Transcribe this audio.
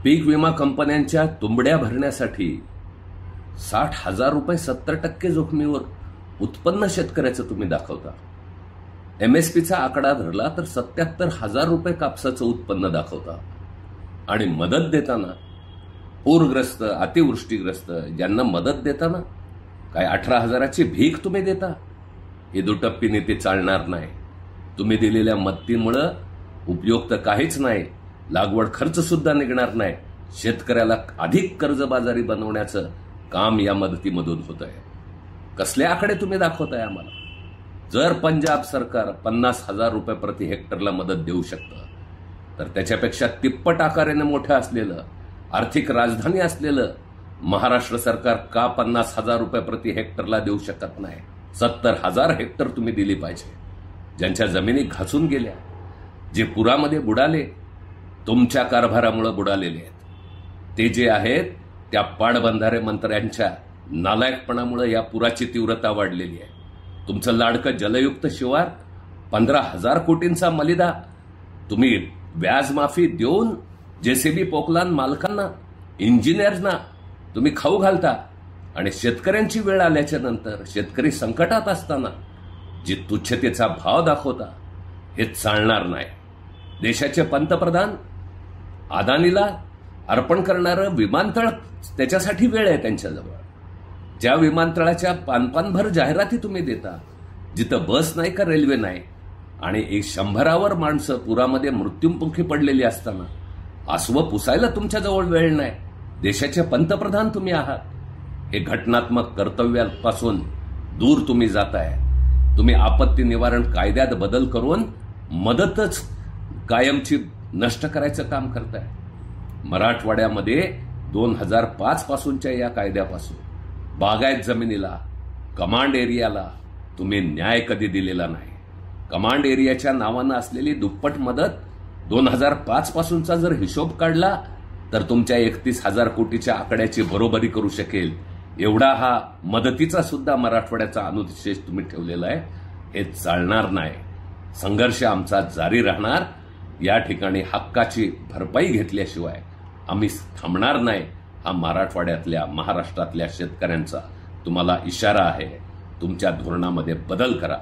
पीक विमा कंपन्यांच्या तुंबड्या भरण्यासाठी 60,000 रुपये 70% जोखमीवर उत्पन्न शेतकऱ्याचं तुम्ही दाखवता. MSPचा आकडा धरला तर 77,000 रुपये कापसाचं उत्पन्न दाखवता. आणि मदत देताना पूरग्रस्त, अतिवृष्टीग्रस्त ज्यांना मदत देताना काय 18,000ची भीक तुम्ही देता. ही दुटप्पी नीती चालणार नाही. तुम्ही दिलेल्या मदतीमुळे उपयोग तर काहीच नाही, लागवड खर्च सुद्धा निघणार नाही. शेतकऱ्याला अधिक कर्जबाजारी बनवण्याचं काम या मदतीमधून होत आहे. कसले आकडे तुम्ही दाखवताय आम्हाला? जर पंजाब सरकार 50,000 रुपये प्रति हेक्टरला मदत देऊ शकतं, तर त्याच्यापेक्षा तिप्पट आकाराने मोठं असलेलं, आर्थिक राजधानी असलेलं महाराष्ट्र सरकार का 50,000 रुपये प्रति हेक्टरला देऊ शकत नाही? 70,000 हेक्टर तुम्ही दिली पाहिजे. ज्यांच्या जमिनी घासून गेल्या, जे पुरामध्ये बुडाले, तुमच्या कारभारामुळे बुडालेले आहेत, ते जे आहेत त्या पाटबंधारे मंत्र्यांच्या नालायकपणामुळे या पुराची तीव्रता वाढलेली आहे. तुमचं लाडकं जलयुक्त शिवार 15,000 कोटींचा मलिदा तुम्ही व्याजमाफी देऊन JCB पोकलान मालकांना, इंजिनियर्सना तुम्ही खाऊ घालता. आणि शेतकऱ्यांची वेळ आल्याच्या नंतर, शेतकरी संकटात असताना जी तुच्छतेचा भाव दाखवता, हे चालणार नाही. देशाचे पंतप्रधान अदानीला अर्पण करणारं विमानतळ, त्याच्यासाठी वेळ आहे त्यांच्याजवळ. ज्या विमानतळाच्या पानपानभर जाहिराती तुम्ही देता, जिथं बस नाही का रेल्वे नाही, आणि 100वर माणसं पुरामध्ये मृत्युमुखी पडलेली असताना आसवं पुसायला तुमच्याजवळ वेळ नाही. देशाचे पंतप्रधान तुम्ही आहात. हे घटनात्मक कर्तव्यापासून दूर तुम्ही जाताय. तुम्ही आपत्ती निवारण कायद्यात बदल करून मदतच कायमची नष्ट करायचं काम करताय. मराठवाड्यामध्ये 2005 पासूनच्या या कायद्यापासून बागायत जमिनीला, कमांड एरियाला तुम्ही न्याय कधी दिलेला नाही. कमांड एरियाच्या नावानं असलेली दुप्पट मदत 2005 पासूनचा जर हिशोब काढला तर तुमच्या 31,000 कोटीच्या आकड्याची बरोबरी करू शकेल एवढा हा मदतीचा सुद्धा मराठवाड्याचा अनुशेष तुम्ही ठेवलेला आहे. हे चालणार नाही. संघर्ष आमचा जारी राहणार. या ठिकाणी हक्काची भरपाई घेतल्याशिवाय आम्ही थांबणार नाही. हा मराठवाड्यातल्या, महाराष्ट्रातल्या शेतकऱ्यांचा तुम्हाला इशारा आहे. तुमच्या धोरणामध्ये बदल करा.